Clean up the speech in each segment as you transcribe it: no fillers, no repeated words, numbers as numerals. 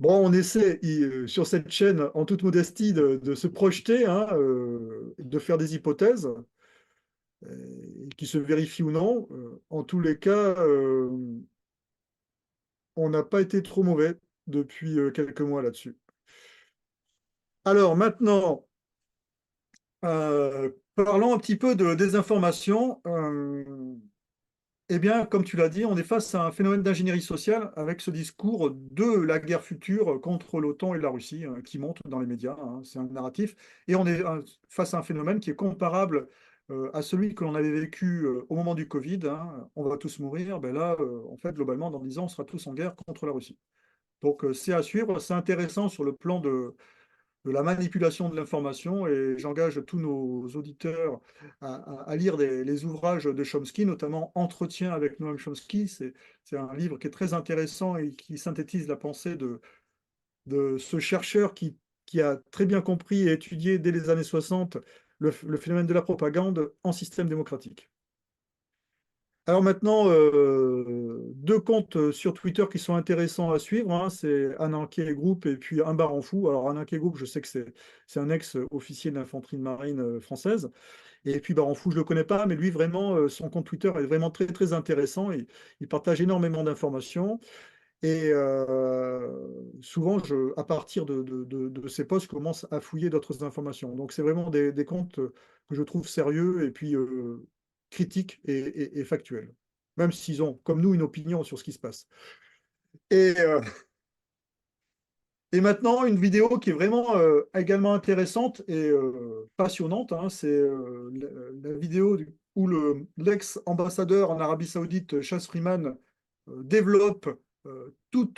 Bon, on essaie sur cette chaîne, en toute modestie, de se projeter, hein, de faire des hypothèses qui se vérifient ou non. En tous les cas, on n'a pas été trop mauvais depuis quelques mois là-dessus. Alors maintenant, parlons un petit peu de désinformation. Eh bien, comme tu l'as dit, on est face à un phénomène d'ingénierie sociale avec ce discours de la guerre future contre l'OTAN et la Russie qui monte dans les médias, hein. C'est un narratif. Et on est face à un phénomène qui est comparable à celui que l'on avait vécu au moment du Covid, hein. On va tous mourir. Ben là, en fait, globalement, dans 10 ans, on sera tous en guerre contre la Russie. Donc, c'est à suivre. C'est intéressant sur le plan de la manipulation de l'information et j'engage tous nos auditeurs à lire les ouvrages de Chomsky, notamment Entretien avec Noam Chomsky. C'est un livre qui est très intéressant et qui synthétise la pensée de ce chercheur qui a très bien compris et étudié dès les années 60 le phénomène de la propagande en système démocratique. Alors maintenant, deux comptes sur Twitter qui sont intéressants à suivre, hein, c'est Ananké Group et puis Un Baron Fou. Alors Ananké Group, je sais que c'est un ex-officier de l'infanterie de marine française. Et puis Baron Fou, je ne le connais pas, mais lui, vraiment, son compte Twitter est vraiment très, très intéressant. Il partage énormément d'informations. Et souvent, à partir de ces posts, je commence à fouiller d'autres informations. Donc c'est vraiment des comptes que je trouve sérieux et puis critiques et factuels, même s'ils ont, comme nous, une opinion sur ce qui se passe. Et, euh, et maintenant, une vidéo qui est vraiment également intéressante et passionnante, hein, c'est la vidéo où l'ex-ambassadeur en Arabie Saoudite, Chas Freeman, développe tout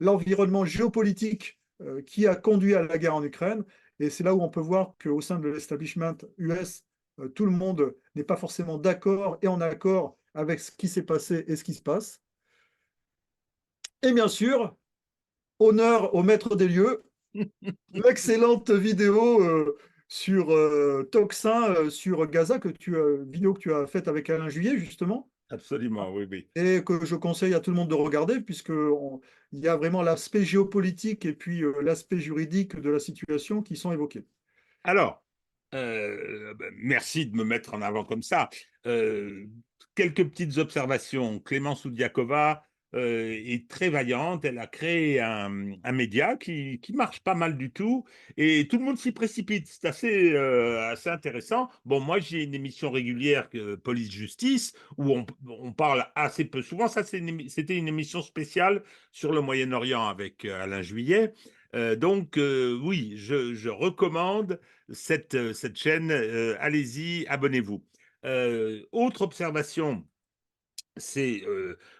l'environnement géopolitique qui a conduit à la guerre en Ukraine. Et c'est là où on peut voir qu'au sein de l'establishment US, tout le monde n'est pas forcément d'accord et en accord avec ce qui s'est passé et ce qui se passe. Et bien sûr, honneur au maître des lieux, l'excellente vidéo sur Toxin, sur Gaza, vidéo que tu as faite avec Alain Juillet, justement, Absolument, oui, oui. et que je conseille à tout le monde de regarder, il y a vraiment l'aspect géopolitique et puis l'aspect juridique de la situation qui sont évoqués. Alors, merci de me mettre en avant comme ça. Euh, Quelques petites observations. Clémence Oudiakova est très vaillante. Elle a créé un média qui marche pas mal du tout et tout le monde s'y précipite. C'est assez intéressant. Bon, moi, j'ai une émission régulière, Police-Justice, où on parle assez peu souvent. Ça, c'était une émission spéciale sur le Moyen-Orient avec Alain Juillet. Donc, oui, je recommande cette chaîne. Allez-y, abonnez-vous. Autre observation, c'est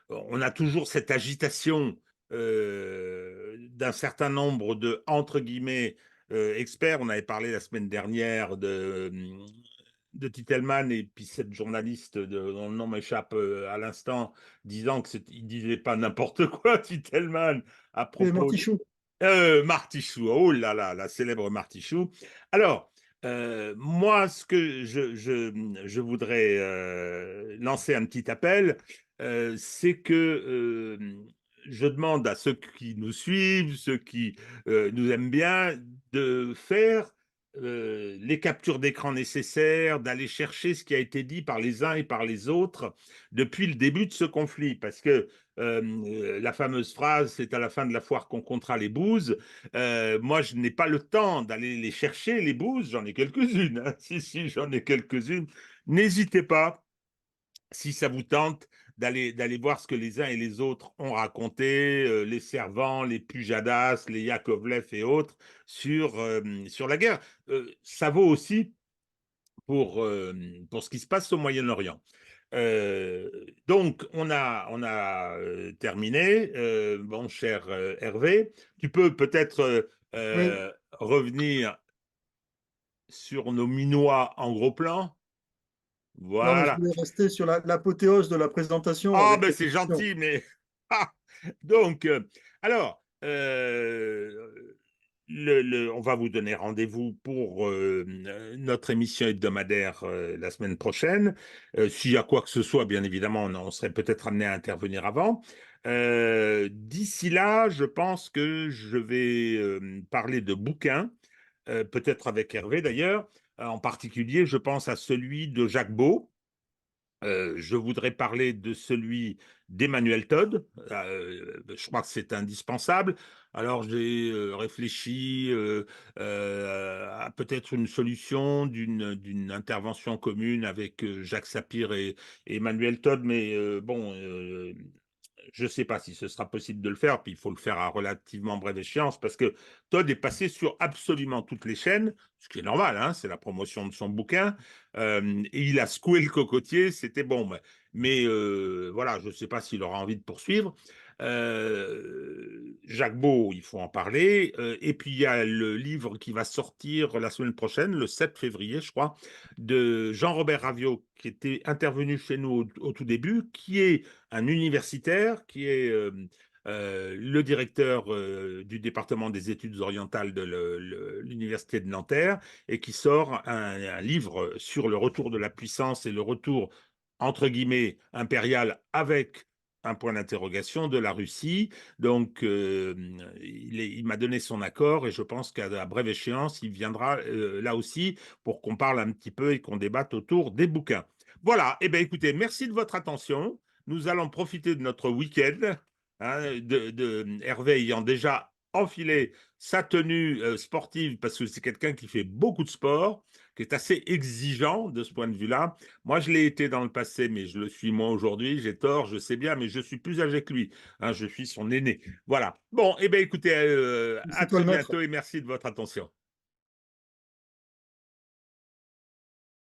on a toujours cette agitation d'un certain nombre de, entre guillemets, experts. On avait parlé la semaine dernière de Titelman et puis cette journaliste dont le nom m'échappe à l'instant, disant qu'il disait pas n'importe quoi, Titelman, à Et propos Mortichou. Martichoux, oh là là, la célèbre Martichoux. Alors, moi, ce que je voudrais lancer un petit appel, c'est que je demande à ceux qui nous suivent, ceux qui nous aiment bien, de faire les captures d'écran nécessaires, d'aller chercher ce qui a été dit par les uns et par les autres depuis le début de ce conflit, parce que la fameuse phrase, c'est à la fin de la foire qu'on comptera les bouses. Moi, je n'ai pas le temps d'aller les chercher, les bouses. J'en ai quelques-unes, hein. Si, si, j'en ai quelques-unes. N'hésitez pas, si ça vous tente, d'aller voir ce que les uns et les autres ont raconté, les servants, les Pujadas, les Yakovlev et autres, sur la guerre. Ça vaut aussi pour ce qui se passe au Moyen-Orient. Donc, on a terminé. Bon, cher Hervé, tu peux peut-être Oui, revenir sur nos Minois en gros plan. non, mais je Voilà. voulais rester sur l'apothéose de la présentation Ah, avec ben tes c'est questions. gentil, mais. Ah. Donc, alors, on va vous donner rendez-vous pour notre émission hebdomadaire la semaine prochaine. S'il y a quoi que ce soit, bien évidemment, on serait peut-être amené à intervenir avant. D'ici là, je pense que je vais parler de bouquins, peut-être avec Hervé d'ailleurs. En particulier, je pense à celui de Jacques Beau. Je voudrais parler de celui d'Emmanuel Todd. Je crois que c'est indispensable. Alors j'ai réfléchi à peut-être une solution d'une intervention commune avec Jacques Sapir et Emmanuel Todd, mais bon, je ne sais pas si ce sera possible de le faire, puis il faut le faire à relativement brève échéance, parce que Todd est passé sur absolument toutes les chaînes, ce qui est normal, hein, c'est la promotion de son bouquin, et il a secoué le cocotier, c'était bon. Mais voilà, je ne sais pas s'il aura envie de poursuivre. Jacques Beau, il faut en parler. Et puis il y a le livre qui va sortir la semaine prochaine, le 7 février, je crois, de Jean-Robert Raviot, qui était intervenu chez nous au tout début, qui est un universitaire, qui est le directeur du département des études orientales de l'université de Nanterre, et qui sort un livre sur le retour de la puissance et le retour, entre guillemets, impérial avec un point d'interrogation de la Russie. Donc, il m'a donné son accord et je pense qu'à brève échéance, il viendra là aussi pour qu'on parle un petit peu et qu'on débatte autour des bouquins. Voilà, eh bien écoutez, merci de votre attention. Nous allons profiter de notre week-end, hein, de Hervé ayant déjà enfilé sa tenue sportive parce que c'est quelqu'un qui fait beaucoup de sport, qui est assez exigeant de ce point de vue-là. Moi, je l'ai été dans le passé, mais je le suis moins aujourd'hui. J'ai tort, je sais bien, mais je suis plus âgé que lui. Hein, je suis son aîné. Voilà. Bon, eh bien écoutez, à C'est toi très le maître. bientôt et merci de votre attention.